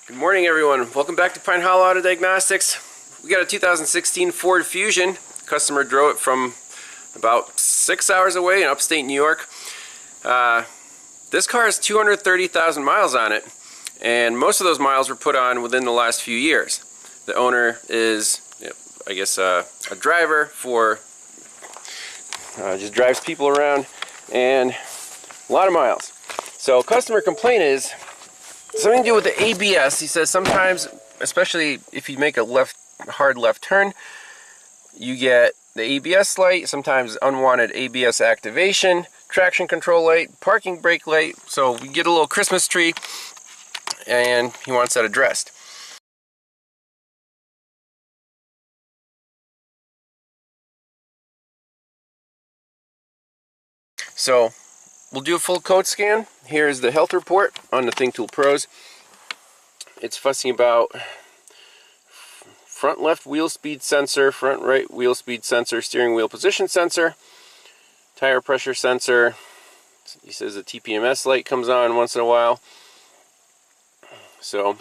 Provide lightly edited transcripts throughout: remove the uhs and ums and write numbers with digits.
Good morning, everyone. Welcome back to Pine Hollow Auto Diagnostics. We got a 2016 Ford Fusion. Customer drove it from about 6 hours away in upstate New York. This car has 230,000 miles on it, and most of those miles were put on within the last few years. The owner is, I guess, a driver for, just drives people around, and a lot of miles. So customer complaint is something to do with the ABS. He says sometimes, especially if you make a hard left turn, you get the ABS light, sometimes unwanted ABS activation, traction control light, parking brake light. So we get a little Christmas tree, and he wants that addressed. So we'll do a full code scan. Here's the health report on the ThinkTool Pros. It's fussing about front left wheel speed sensor, front right wheel speed sensor, steering wheel position sensor, tire pressure sensor. He says the TPMS light comes on once in a while. So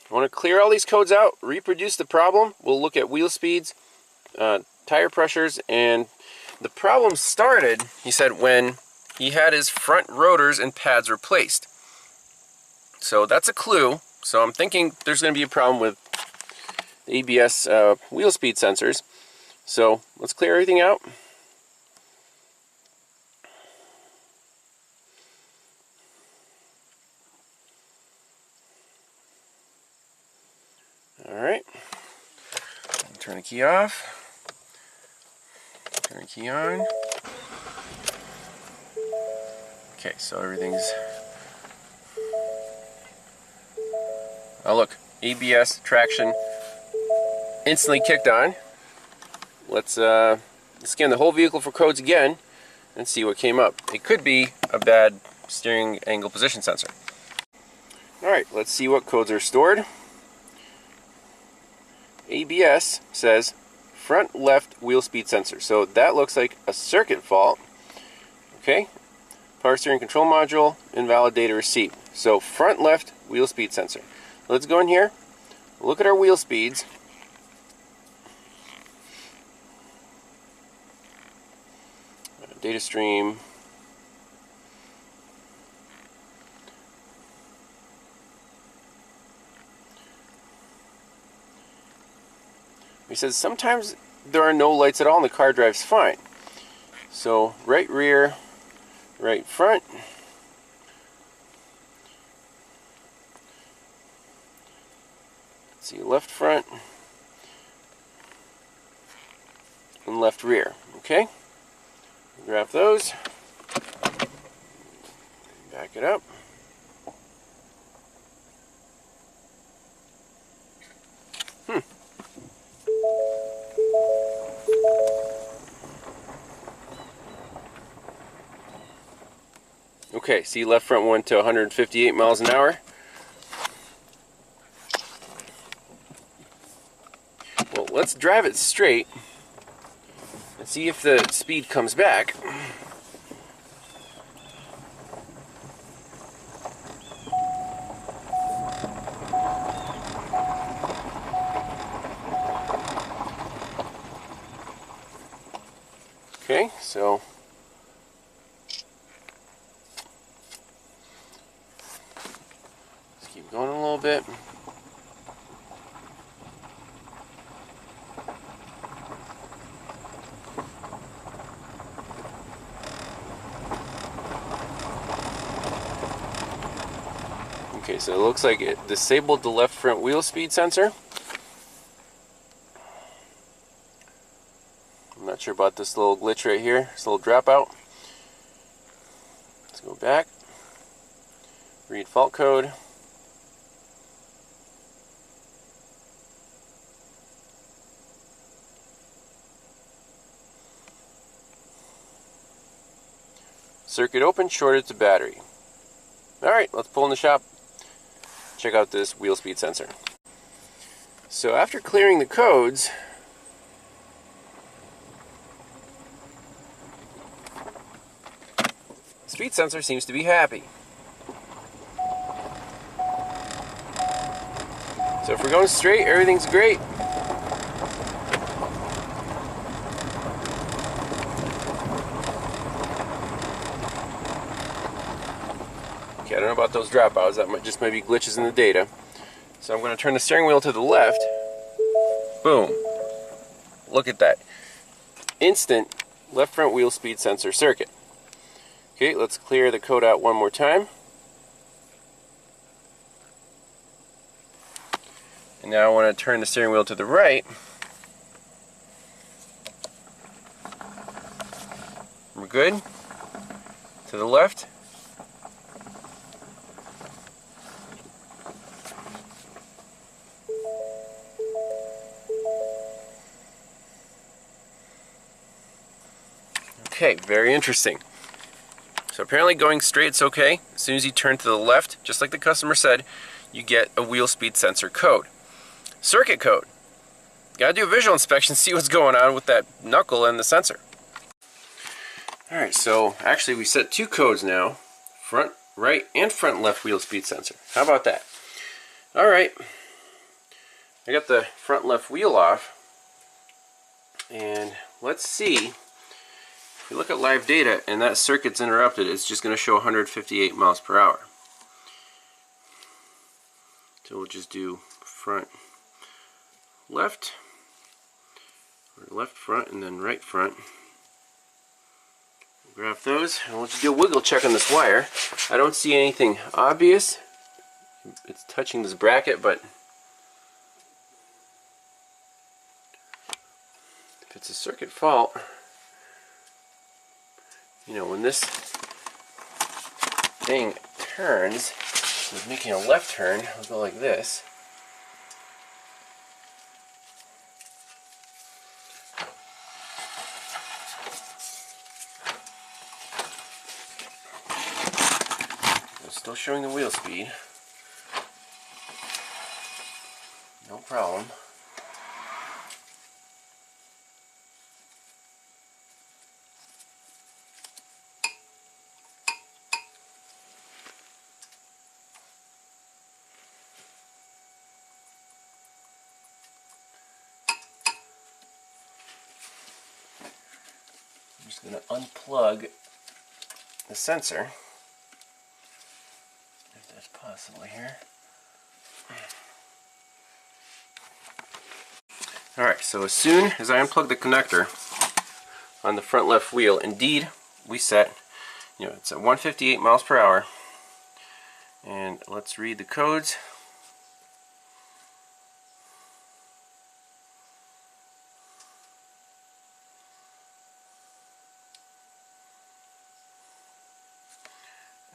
I want to clear all these codes out, reproduce the problem. We'll look at wheel speeds, tire pressures, and the problem started, he said, when he had his front rotors and pads replaced. So that's a clue. So I'm thinking there's going to be a problem with ABS wheel speed sensors. So let's clear everything out. Alright. Turn the key off. Turn the key on. Okay, so everything's... Oh look, ABS, traction, instantly kicked on. Let's scan the whole vehicle for codes again and see what came up. It could be a bad steering angle position sensor. Alright, let's see what codes are stored. ABS says front left wheel speed sensor. So that looks like a circuit fault. Okay. Power steering control module, invalid data receipt. So front left wheel speed sensor. Let's go in here, look at our wheel speeds. Data stream. He says sometimes there are no lights at all and the car drives fine. So right rear, right front. Let's see, left front and left rear. Okay, grab those, back it up. Okay, see, left front went to 158 miles an hour. Well, let's drive it straight and see if the speed comes back. Okay, so let's keep going a little bit. Okay, so it looks like it disabled the left front wheel speed sensor. I'm not sure about this little glitch right here, this little dropout. Let's go back, read fault code. Circuit open, shorted to battery. Alright, let's pull in the shop, check out this wheel speed sensor. So after clearing the codes, speed sensor seems to be happy. So if we're going straight, everything's great. Okay, I don't know about those dropouts. That might be glitches in the data. So I'm going to turn the steering wheel to the left. Boom. Look at that. Instant left front wheel speed sensor circuit. Okay, let's clear the code out one more time. And now I want to turn the steering wheel to the right. We're good. To the left. Okay, very interesting. So apparently going straight's okay. As soon as you turn to the left, just like the customer said, you get a wheel speed sensor code. Circuit code. Gotta do a visual inspection, see what's going on with that knuckle and the sensor. Alright, so actually we set two codes now. Front right and front left wheel speed sensor. How about that? Alright. I got the front left wheel off. And let's see. If you look at live data and that circuit's interrupted, it's just going to show 158 miles per hour. So we'll just do front left, or left front, and then right front. Graph those, and we'll just do a wiggle check on this wire. I don't see anything obvious. It's touching this bracket, but if it's a circuit fault, you know, when this thing turns, it's making a left turn, it'll go like this. It's still showing the wheel speed. No problem. I'm just going to unplug the sensor, if that's possible here. Alright, so as soon as I unplug the connector on the front left wheel, indeed we set, you know, it's at 158 miles per hour. And let's read the codes.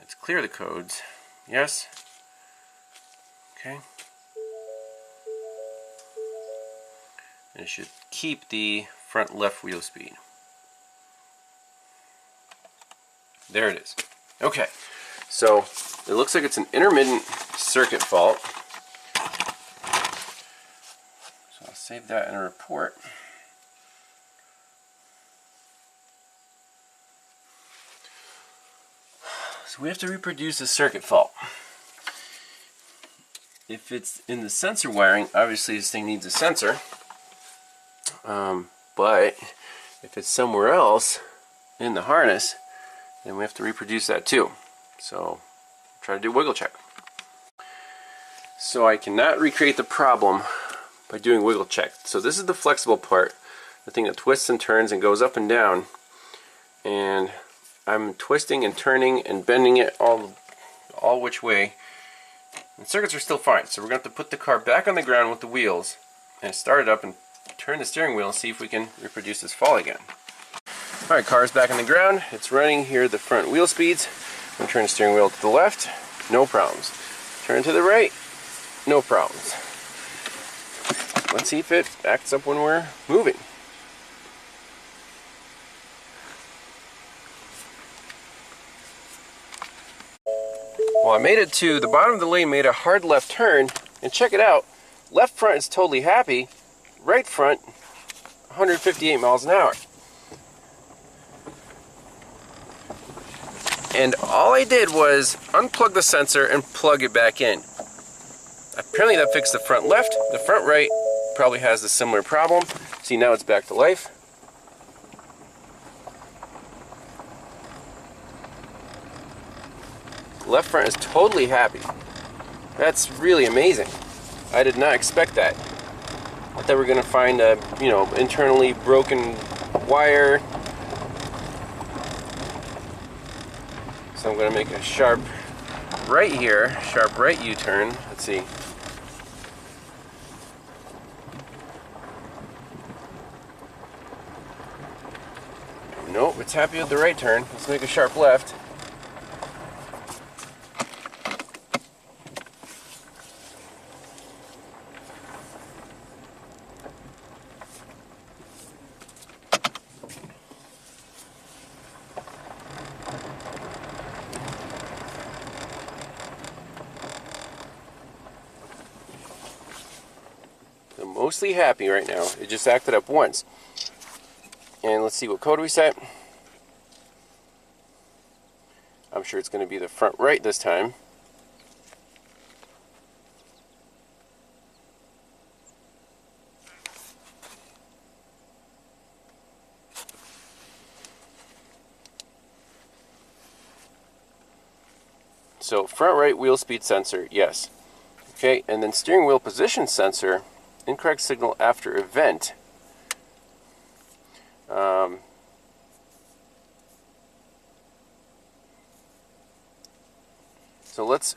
Let's clear the codes. Yes. Okay. And it should keep the front left wheel speed. There it is. Okay. So it looks like it's an intermittent circuit fault. So I'll save that in a report. So we have to reproduce a circuit fault. If it's in the sensor wiring, obviously this thing needs a sensor. But if it's somewhere else in the harness, then we have to reproduce that too. So try to do a wiggle check. So I cannot recreate the problem by doing wiggle check. So this is the flexible part, the thing that twists and turns and goes up and down. And I'm twisting and turning and bending it all which way. And circuits are still fine. So we're going to have to put the car back on the ground with the wheels and start it up and turn the steering wheel and see if we can reproduce this fall again. Alright, car's back on the ground. It's running. Here are the front wheel speeds. I'm going to turn the steering wheel to the left. No problems. Turn to the right. No problems. Let's see if it acts up when we're moving. Well, I made it to the bottom of the lane, made a hard left turn, and check it out. Left front is totally happy. Right front, 158 miles an hour. And all I did was unplug the sensor and plug it back in. apparently that fixed the front left. The front right probably has a similar problem. See, now it's back to life. Left front is totally happy. That's really amazing. I did not expect that. I thought we were going to find a, internally broken wire. So I'm going to make a sharp right here, sharp right U-turn. Let's see. Nope, it's happy with the right turn. Let's make a sharp left. I'm mostly happy right now. It just acted up once. And let's see, what code we set. I'm sure it's going to be the front right this time. So front right wheel speed sensor, yes. Okay, and then steering wheel position sensor, incorrect signal after event. So let's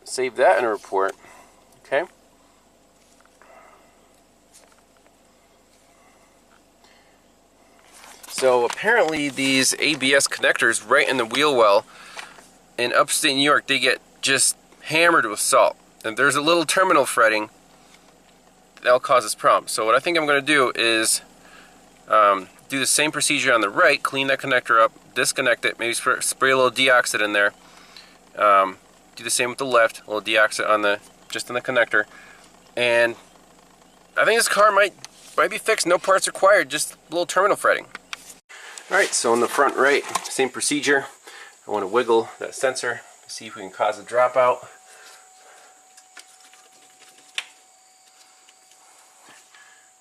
save that in a report. Okay. So apparently these ABS connectors right in the wheel well in upstate New York, they get just hammered with salt. And there's a little terminal fretting that'll cause this problem. So what I think I'm going to do is do the same procedure on the right, clean that connector up, disconnect it, maybe spray a little deoxit in there. Do the same with the left, a little deoxit on just on the connector. And I think this car might be fixed, no parts required, just a little terminal fretting. Alright, so on the front right, same procedure. I want to wiggle that sensor, see if we can cause a dropout.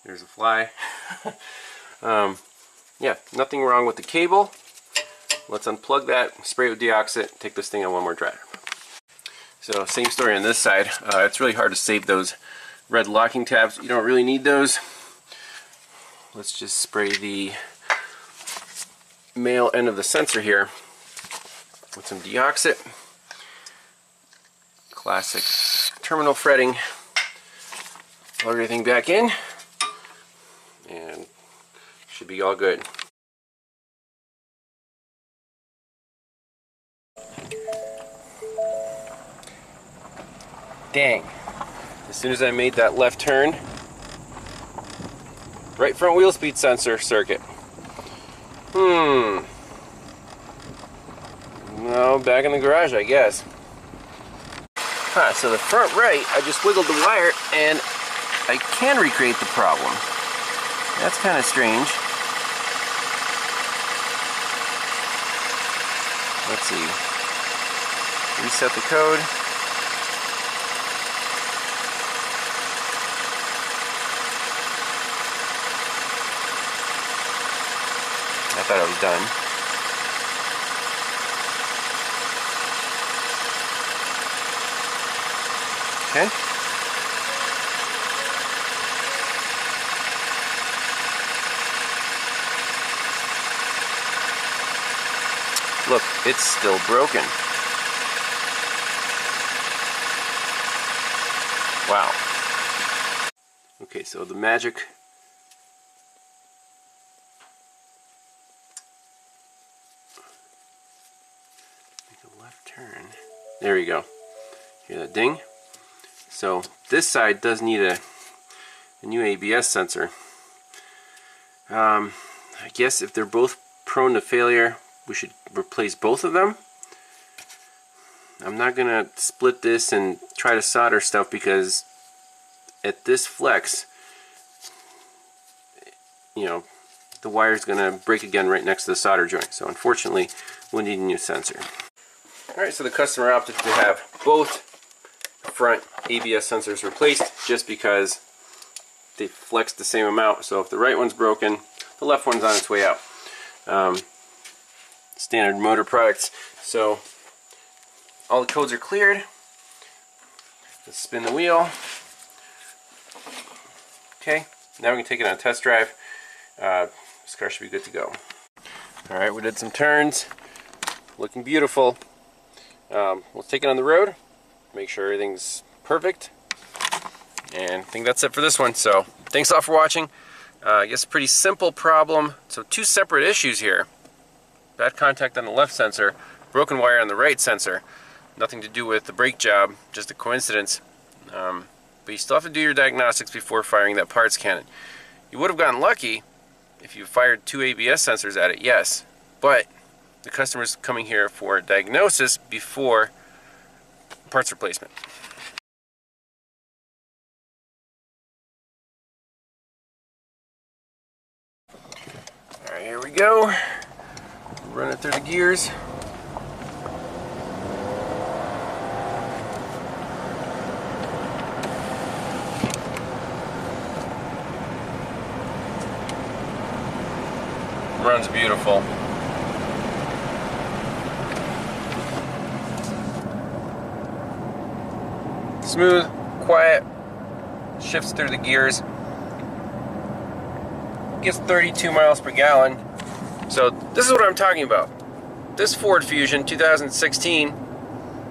There's a fly. Yeah, nothing wrong with the cable. Let's unplug that, spray it with deoxit, take this thing on one more drive. So same story on this side. It's really hard to save those red locking tabs. You don't really need those. Let's just spray the male end of the sensor here with some deoxit. Classic terminal fretting. Plug everything back in and should be all good. Dang. As soon as I made that left turn, right front wheel speed sensor circuit. No, back in the garage, I guess. So the front right, I just wiggled the wire and I can recreate the problem. That's kind of strange. Let's see. Reset the code. I thought I was done. Okay. Look, it's still broken. Wow. Okay, so the magic. Turn. There we go. Hear that ding? So this side does need a new ABS sensor. I guess if they're both prone to failure, we should replace both of them. I'm not gonna split this and try to solder stuff because at this flex, the wire's gonna break again right next to the solder joint. So unfortunately, we'll need a new sensor. Alright, so the customer opted to have both front ABS sensors replaced just because they flexed the same amount. So if the right one's broken, the left one's on its way out. Standard motor products. So all the codes are cleared. Let's spin the wheel. Okay, now we can take it on a test drive. This car should be good to go. Alright, we did some turns. Looking beautiful. Let's take it on the road. Make sure everything's perfect. And I think that's it for this one. So, thanks a lot for watching. I guess a pretty simple problem. So, two separate issues here. Bad contact on the left sensor, broken wire on the right sensor. Nothing to do with the brake job, just a coincidence. But you still have to do your diagnostics before firing that parts cannon. You would have gotten lucky if you fired 2 ABS sensors at it, yes. But the customer's coming here for diagnosis before parts replacement. Alright, here we go. Run it through the gears. Runs beautiful. Smooth, quiet, shifts through the gears. Gets 32 miles per gallon. So this is what I'm talking about. This Ford Fusion 2016,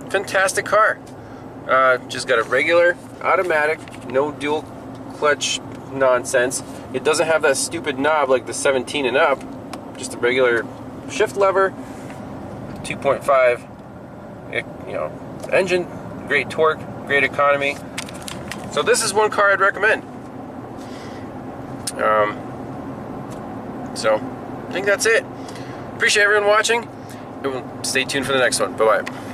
fantastic car. Just got a regular automatic, no dual clutch nonsense. It doesn't have that stupid knob like the 17 and up. Just a regular shift lever, 2.5, engine, great torque, great economy. So this is one car I'd recommend. So I think that's it. Appreciate everyone watching, and stay tuned for the next one. Bye bye.